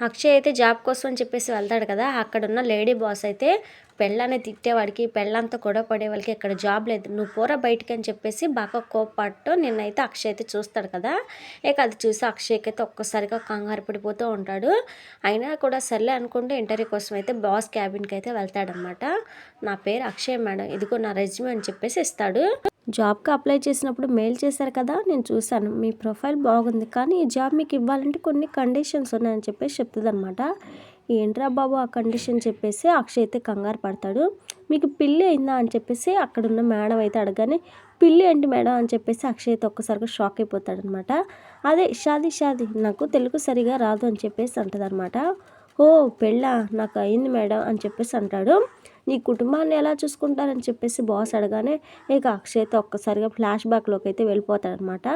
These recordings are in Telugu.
అక్షయ్ అయితే జాబ్ కోసం అని చెప్పేసి వెళ్తాడు కదా, అక్కడున్న లేడీ బాస్ అయితే పెళ్ళాన్ని తిట్టేవాడికి, పెళ్ళంతా గొడవ పడేవాళ్ళకి ఇక్కడ జాబ్ లేదు, నువ్వు పోరా బయటికి అని చెప్పేసి బాగా కోప్పట్టు నిన్నైతే అక్షయ్ అయితే చూస్తాడు కదా. ఇక అది చూసి అక్షయ్కి అయితే ఒక్కసారిగా కంగారు పడిపోతూ ఉంటాడు. అయినా కూడా సర్లే అనుకుంటూ ఇంటర్వ్యూ కోసం అయితే బాస్ క్యాబిన్కి అయితే వెళ్తాడనమాట. నా పేరు అక్షయ్ మేడం, ఇదిగో నా రెజ్యూమే అని చెప్పేసి ఇస్తాడు. జాబ్కి అప్లై చేసినప్పుడు మెయిల్ చేశారు కదా, నేను చూశాను, మీ ప్రొఫైల్ బాగుంది, కానీ ఈ జాబ్ మీకు ఇవ్వాలంటే కొన్ని కండిషన్స్ ఉన్నాయని చెప్పేసి చెప్తుంది అనమాట. ఏంట్రా బాబు ఆ కండిషన్ చెప్పేసి అక్షయ్ అయితే కంగారు పడతాడు. మీకు పిల్లి అయిందా అని చెప్పేసి అక్కడున్న మేడం అయితే అడగానే, పిల్లి ఏంటి మేడం అని చెప్పేసి అక్షయ్ అయితే ఒక్కసారిగా షాక్ అయిపోతాడు అనమాట. అదే షాదీ షాదీ, నాకు తెలుగు సరిగా రాదు అని చెప్పేసి అంటది అనమాట. ఓ పెళ్ళా, నాకు అయింది మేడం అని చెప్పేసి అంటాడు. నీ కుటుంబాన్ని ఎలా చూసుకుంటారని చెప్పేసి బాస్ అడగానే ఇక అక్షయ్ అయితే ఒక్కసారిగా ఫ్లాష్ బ్యాక్లోకి అయితే వెళ్ళిపోతాడనమాట.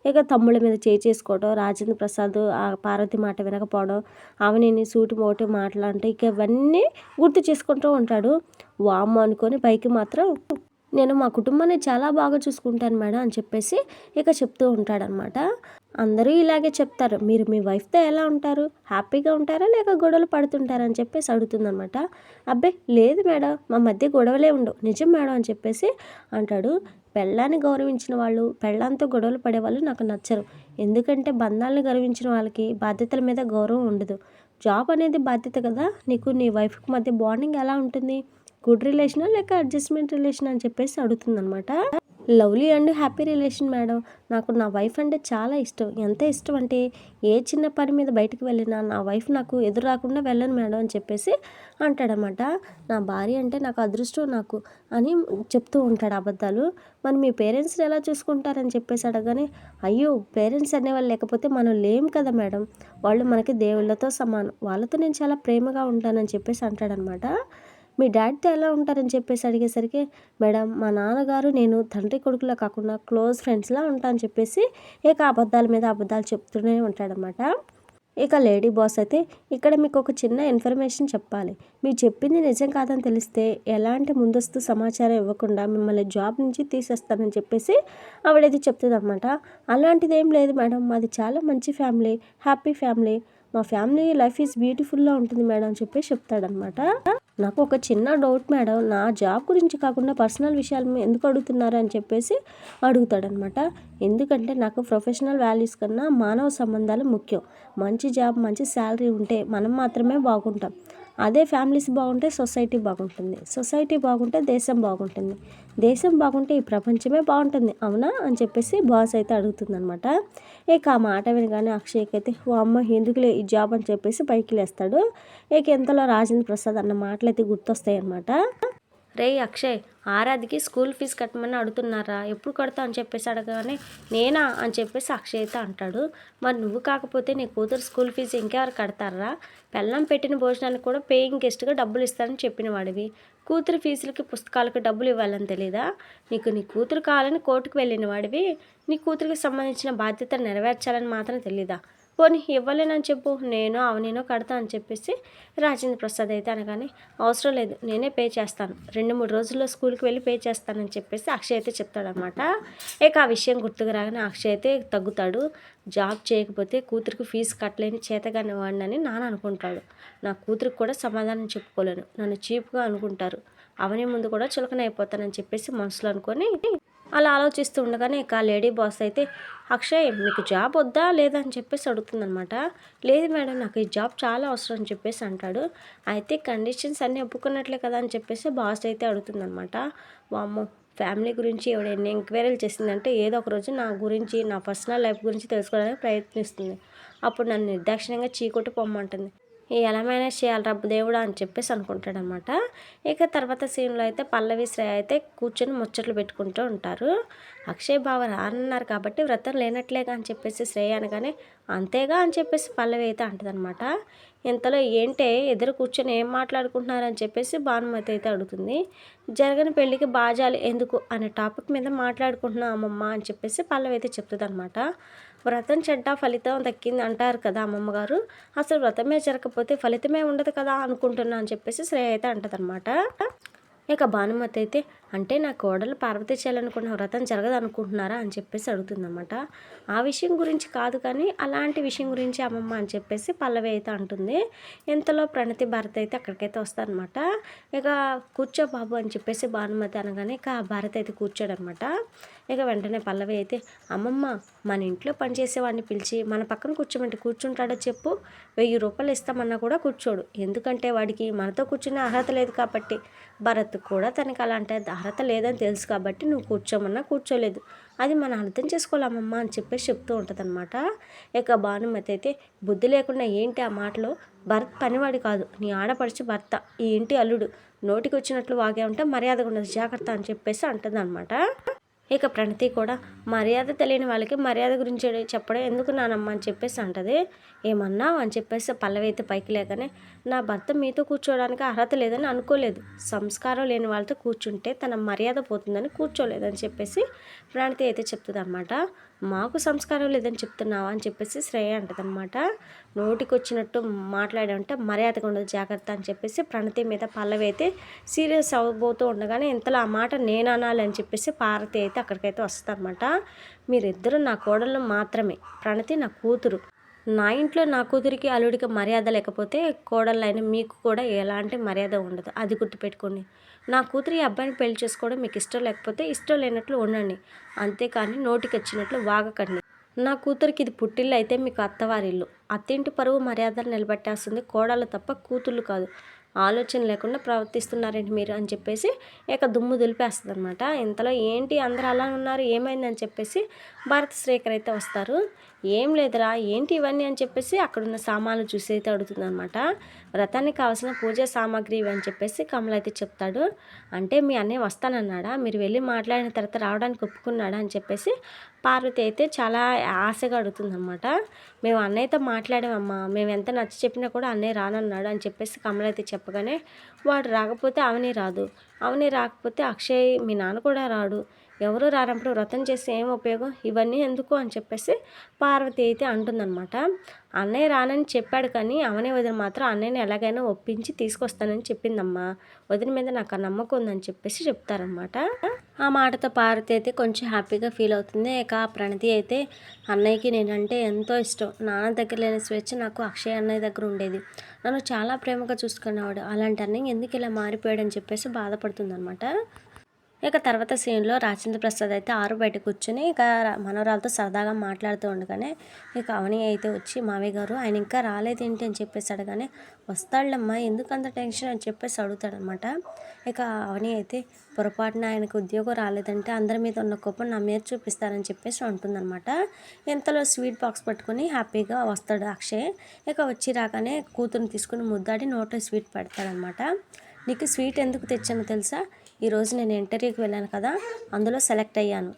ఇక తమ్ముళ్ళ మీద చేసుకోవడం, రాజేంద్ర ప్రసాద్ ఆ పార్వతి మాట వినకపోవడం, అవనిని సూటి మోటి మాటలంటే ఇక ఇవన్నీ గుర్తు చేసుకుంటూ ఉంటాడు. వామ్మో అనుకొని పైకి మాత్రం నేను మా కుటుంబాన్ని చాలా బాగా చూసుకుంటాను మేడం అని చెప్పేసి ఇక చెప్తూ ఉంటాడనమాట. అందరూ ఇలాగే చెప్తారు, మీరు మీ వైఫ్తో ఎలా ఉంటారు, హ్యాపీగా ఉంటారా లేక గొడవలు పడుతుంటారా అని చెప్పేసి అడుగుతుందనమాట. అబ్బే లేదు మేడం, మా మధ్య గొడవలే ఉండవు, నిజం మేడం అని చెప్పేసి అంటాడు. పెళ్ళాన్ని గౌరవించిన వాళ్ళు పెళ్ళాంతో గొడవలు పడేవాళ్ళు నాకు నచ్చరు. ఎందుకంటే బంధాలను గౌరవించిన వాళ్ళకి బాధ్యతల మీద గౌరవం ఉండదు. జాబ్ అనేది బాధ్యత కదా, నీకు నీ వైఫ్కి మధ్య బాండింగ్ ఎలా ఉంటుంది, గుడ్ రిలేషనా లేక అడ్జస్ట్మెంట్ రిలేషన్ అని చెప్పేసి అడుగుతుందనమాట. Lovely and happy relation madam, నాకు నా వైఫ్ అంటే చాలా ఇష్టం, ఎంత ఇష్టం అంటే ఏ చిన్న పని మీద బయటికి వెళ్ళినా నా వైఫ్ నాకు ఎదురు రాకుండా వెళ్ళను మేడం అని చెప్పేసి అంటాడనమాట. నా భార్య అంటే నాకు అదృష్టం నాకు అని చెప్తూ ఉంటాడు అబద్ధాలు. మరి మీ పేరెంట్స్ని ఎలా చూసుకుంటారని చెప్పేసి అడగానే, అయ్యో పేరెంట్స్ అనేవాళ్ళు లేకపోతే మనం లేం కదా మేడం, వాళ్ళు మనకి దేవుళ్ళతో సమానం, వాళ్ళతో నేను చాలా ప్రేమగా ఉంటానని చెప్పేసి అంటాడనమాట. మీ డాడీతో ఎలా ఉంటారని చెప్పేసి అడిగేసరికి, మేడం మా నాన్నగారు నేను తండ్రి కొడుకులా కాకుండా క్లోజ్ ఫ్రెండ్స్లా ఉంటా అని చెప్పేసి ఇక అబద్ధాల మీద అబద్ధాలు చెప్తూనే ఉంటాడనమాట. ఇక లేడీ బాస్ అయితే, ఇక్కడ మీకు ఒక చిన్న ఇన్ఫర్మేషన్ చెప్పాలి, మీరు చెప్పింది నిజం కాదని తెలిస్తే ఎలాంటి ముందస్తు సమాచారం ఇవ్వకుండా మిమ్మల్ని జాబ్ నుంచి తీసేస్తానని చెప్పేసి ఆవిడైతే చెప్తుంది అనమాట. అలాంటిది ఏం లేదు మేడం, మాది చాలా మంచి ఫ్యామిలీ, హ్యాపీ ఫ్యామిలీ, మా ఫ్యామిలీ లైఫ్ ఈజ్ బ్యూటిఫుల్గా ఉంటుంది మేడం అని చెప్పేసి చెప్తాడనమాట. నాకు ఒక చిన్న డౌట్ మేడం, నా జాబ్ గురించి కాకుండా పర్సనల్ విషయాలు ఎందుకు అడుగుతున్నారు అని చెప్పేసి అడుగుతాడనమాట. ఎందుకంటే నాకు ప్రొఫెషనల్ వాల్యూస్ కన్నా మానవ సంబంధాలు ముఖ్యం. మంచి జాబ్ మంచి శాలరీ ఉంటే మనం మాత్రమే బాగుంటాం. అదే ఫ్యామిలీస్ బాగుంటే సొసైటీ బాగుంటుంది, సొసైటీ బాగుంటే దేశం బాగుంటుంది, దేశం బాగుంటే ఈ ప్రపంచమే బాగుంటుంది, అవునా అని చెప్పేసి బాస్ అయితే అడుగుతుందనమాట. ఇక ఆ మాట వినగానే అక్షయ్కి అయితే ఓ అమ్మ ఎందుకులే ఈ జాబ్ అని చెప్పేసి పైకి లేస్తాడు. ఇక ఎంతలో రాజేంద్ర ప్రసాద్ అన్న మాటలు అయితే గుర్తొస్తాయి అన్నమాట. రే అక్షయ్, ఆరాధ్యకి స్కూల్ ఫీజు కట్టమని అడుగుతున్నారా, ఎప్పుడు కడతా అని చెప్పేసి అడగగానే నేనా అని చెప్పేసి అక్షయ్ అయితే అంటాడు. మరి నువ్వు కాకపోతే నీ కూతురు స్కూల్ ఫీజు ఇంకెవరు కడతారా, పెళ్ళం పెట్టిన భోజనానికి కూడా పేయింగ్ గెస్ట్గా డబ్బులు ఇస్తానని చెప్పిన వాడివి, కూతురు ఫీజులకి పుస్తకాలకు డబ్బులు ఇవ్వాలని తెలీదా, నీకు నీ కూతురు కావాలని కోర్టుకు వెళ్ళిన వాడివి, నీ కూతురికి సంబంధించిన బాధ్యతను నెరవేర్చాలని మాత్రం తెలీదా, పోనీ ఇవ్వలేనని చెప్పు, నేను అవనేనో కడతా అని చెప్పేసి రాజేంద్ర ప్రసాద్ అయితే అనగానే, అవసరం లేదు నేనే పే చేస్తాను, 2-3 రోజుల్లో స్కూల్కి వెళ్ళి పే చేస్తానని చెప్పేసి అక్షయ్ అయితే చెప్తాడనమాట. ఇక ఆ విషయం గుర్తుకు రాగానే అక్షయ్ అయితే తగ్గుతాడు. జాబ్ చేయకపోతే కూతురికి ఫీజు కట్టలేని చేతగాని వాడినని నాన్న అనుకుంటాడు, నా కూతురికి కూడా సమాధానం చెప్పుకోలేను, నన్ను చీప్గా అనుకుంటారు, అవని ముందు కూడా చులకన అయిపోతానని చెప్పేసి మనసులో అనుకొని అలా ఆలోచిస్తూ ఉండగానే ఇక లేడీ బాస్ అయితే, అక్షయ్ మీకు జాబ్ వద్దా లేదా అని చెప్పేసి అడుగుతుందనమాట. లేదు మేడం, నాకు ఈ జాబ్ చాలా అవసరం అని చెప్పేసి అంటాడు. అయితే కండిషన్స్ అన్నీ ఒప్పుకున్నట్లే కదా అని చెప్పేసి బాస్ అయితే అడుగుతుందనమాట. వామ్మో, ఫ్యామిలీ గురించి ఎవడ ఎన్ని ఎంక్వైరీలు చేసిందంటే ఏదో ఒక రోజు నా గురించి నా పర్సనల్ లైఫ్ గురించి తెలుసుకోవడానికి ప్రయత్నిస్తుంది, అప్పుడు నన్ను నిర్దాక్షిణ్యంగా చీకొట్టి పొమ్మంటుంది, ఎలా మేనేజ్ చేయాలి రబ్బు దేవుడా అని చెప్పేసి అనుకుంటాడనమాట. ఇక తర్వాత సీన్లో అయితే పల్లవి శ్రేయ అయితే కూర్చొని ముచ్చట్లు పెట్టుకుంటూ ఉంటారు. అక్షయ్ బావ రానన్నారు కాబట్టి వ్రతం లేనట్లేగా అని చెప్పేసి శ్రేయ అనగానే, అంతేగా అని చెప్పేసి పల్లవి అయితే అంటదనమాట. ఇంతలో ఏంటే ఎదురు కూర్చొని ఏం మాట్లాడుకుంటున్నారని చెప్పేసి భానుమతి అయితే అడుగుతుంది. జరగని పెళ్ళికి బాజాలు ఎందుకు అనే టాపిక్ మీద మాట్లాడుకుంటున్నాం అమ్మమ్మ అని చెప్పేసి పల్లవి అయితే చెప్తుంది అనమాట. వ్రతం చెడ్డ ఫలితం దక్కింది అంటారు కదా అమ్మమ్మ గారు, అసలు వ్రతమే జరగకపోతే ఫలితమే ఉండదు కదా అనుకుంటున్నా అని చెప్పేసి శ్రేయ అయితే అంటదనమాట. ఇక భానుమతి అయితే, అంటే నా కోడలు పార్వతి చేయాలనుకున్న వ్రతం జరగదు అనుకుంటున్నారా అని చెప్పేసి అడుగుతుందన్నమాట. ఆ విషయం గురించి కాదు కానీ అలాంటి విషయం గురించి అమ్మమ్మ అని చెప్పేసి పల్లవి అయితే అంటుంది. ఇంతలో ప్రణతి భారత్ అయితే అక్కడికైతే వస్తారనమాట. ఇక కూర్చో బాబు అని చెప్పేసి భానుమతి అనగానే ఇక భారత్ అయితే కూర్చోడనమాట. ఇక వెంటనే పల్లవి అయితే అమ్మమ్మ మన ఇంట్లో పనిచేసేవాడిని పిలిచి మన పక్కన కూర్చోమంటే కూర్చుంటాడో చెప్పు, 1000 రూపాయలు ఇస్తామన్నా కూడా కూర్చోడు. ఎందుకంటే వాడికి మనతో కూర్చునే అర్హత లేదు కాబట్టి. భరత్ కూడా తనకి అలాంటి అర్హత లేదని తెలుసు కాబట్టి నువ్వు కూర్చోమన్నా కూర్చోలేదు. అది మనం అర్థం చేసుకోలేమమ్మా అని చెప్పేసి చెప్తూ ఉంటుందన్నమాట. ఇక భానుమతి అయితే బుద్ధి లేకుండా ఏంటి ఆ మాటలు, భరత్ పనివాడి కాదు, నీ ఆడపడిచి భర్త, ఈ ఇంటి అల్లుడు, నోటికి వచ్చినట్లు వాగే ఉంటే మర్యాదగా ఉండదు, జాగ్రత్త అని చెప్పేసి అంటుందన్నమాట. ఇక ప్రణతి కూడా మర్యాద తెలియని వాళ్ళకి మర్యాద గురించి చెప్పడం ఎందుకు నానమ్మ అని చెప్పేసి అంటది. ఏమన్నావు అని చెప్పేసి పల్లవి అయితే పైకి లేకనే నా భర్త మీతో కూర్చోవడానికి అర్హత లేదని అనుకోలేదు, సంస్కారం లేని వాళ్ళతో కూర్చుంటే తన మర్యాద పోతుందని కూర్చోలేదని చెప్పేసి ప్రణతి అయితే చెప్తుంది అనమాట. మాకు సంస్కారం లేదని చెప్తున్నావా అని చెప్పేసి శ్రేయ అంటదనమాట. నోటికి వచ్చినట్టు మాట్లాడామంటే మర్యాదగా ఉండదు, జాగ్రత్త అని చెప్పేసి ప్రణతి మీద పల్లవి అయితే సీరియస్ అవ్వబోతూ ఉండగానే ఇంతలో ఆ మాట నేను అనాలి అని చెప్పేసి పార్వతి అయితే అక్కడికైతే వస్తుందన్నమాట. మీరిద్దరూ నా కోడళ్ళు మాత్రమే, ప్రణతి నా కూతురు. నా ఇంట్లో నా కూతురికి అల్లుడికి మర్యాద లేకపోతే కోడళ్ళైన మీకు కూడా ఎలాంటి మర్యాద ఉండదు, అది గుర్తుపెట్టుకోండి. నా కూతురు ఈ అబ్బాయిని పెళ్లి చేసుకోవడం మీకు ఇష్టం లేకపోతే ఇష్టం లేనట్లు ఉండండి, అంతేకాని నోటికి వచ్చినట్లు వాగకండి. నా కూతురికి ఇది పుట్టిల్లు అయితే మీకు అత్తవారిల్లు, అత్తింటి పరువు మర్యాదలు నిలబెట్టేస్తుంది కోడళ్ళు తప్ప కూతుళ్ళు కాదు. ఆలోచన లేకుండా ప్రవర్తిస్తున్నారేంటి మీరు అని చెప్పేసి ఇక దుమ్ము దులిపేస్తుంది అనమాట. ఇంతలో ఏంటి అందరూ అలా ఉన్నారు, ఏమైందని చెప్పేసి భారత శ్రేఖర్ అయితే వస్తారు. ఏం లేదురా ఏంటి ఇవన్నీ అని చెప్పేసి అక్కడున్న సామాన్లు చూసి అయితే అడుగుతుంది అనమాట. వ్రతానికి కావాల్సిన పూజా సామాగ్రి ఇవి అని చెప్పేసి కమల్ అయితే చెప్తాడు. అంటే మీ అన్నయ్య వస్తానన్నాడా, మీరు వెళ్ళి మాట్లాడిన తర్వాత రావడానికి ఒప్పుకున్నాడా అని చెప్పేసి పార్వతి అయితే చాలా ఆశగా అడుగుతుందన్నమాట. మేము అన్నయ్యతో మాట్లాడామమ్మా, మేము ఎంత నచ్చ చెప్పినా కూడా అన్నయ్య రానన్నాడు అని చెప్పేసి కమల్ అయితే చెప్పగానే వాడు రాకపోతే అవని రాదు, అవని రాకపోతే అక్షయ్ మీ నాన్న కూడా రాడు, ఎవరు రానప్పుడు వ్రతం చేస్తే ఏం ఉపయోగం, ఇవన్నీ ఎందుకు అని చెప్పేసి పార్వతి అయితే అంటుందన్నమాట. అన్నయ్య రానని చెప్పాడు కానీ అవని వదిన మాత్రం అన్నయ్యని ఎలాగైనా ఒప్పించి తీసుకొస్తానని చెప్పిందమ్మా, వదిన మీద నాకు ఆ నమ్మకం ఉందని చెప్పేసి చెప్తారనమాట. ఆ మాటతో పార్వతి అయితే కొంచెం హ్యాపీగా ఫీల్ అవుతుంది. ఇక ప్రణతి అయితే అన్నయ్యకి నేనంటే ఎంతో ఇష్టం, నాన్న దగ్గర లేని స్వేచ్ఛ నాకు అక్షయ్ అన్నయ్య దగ్గర ఉండేది, నన్ను చాలా ప్రేమగా చూసుకునేవాడు, అలాంటి అన్నయ్య ఎందుకు ఇలా మారిపోయాడు అని చెప్పేసి బాధపడుతుంది అనమాట. ఇక తర్వాత సీన్లో రాజేంద్ర ప్రసాద్ అయితే ఆరు బయట కూర్చొని ఇక మనవరాలతో సరదాగా మాట్లాడుతూ ఉండగానే ఇక అవని అయితే వచ్చి మావయ్య గారు ఆయన ఇంకా రాలేదేంటి అని చెప్పేసి అడగానే వస్తాడులమ్మా ఎందుకంత టెన్షన్ అని చెప్పేసి అడుగుతాడనమాట. ఇక అవని అయితే పొరపాటున ఆయనకు ఉద్యోగం రాలేదంటే అందరి మీద ఉన్న కోపం నా మీద చూపిస్తారని చెప్పేసి అంటుందన్నమాట. ఇంతలో స్వీట్ బాక్స్ పట్టుకొని హ్యాపీగా వస్తాడు అక్షయ్. ఇక వచ్చి రాగానే కూతురుని తీసుకుని ముద్దాడి నోట్లో స్వీట్ పెడతాడనమాట. నీకు స్వీట్ ఎందుకు తెచ్చానో తెలుసా, ఈరోజు నేను ఇంటర్వ్యూకి వెళ్ళాను కదా, అందులో సెలెక్ట్ అయ్యాను.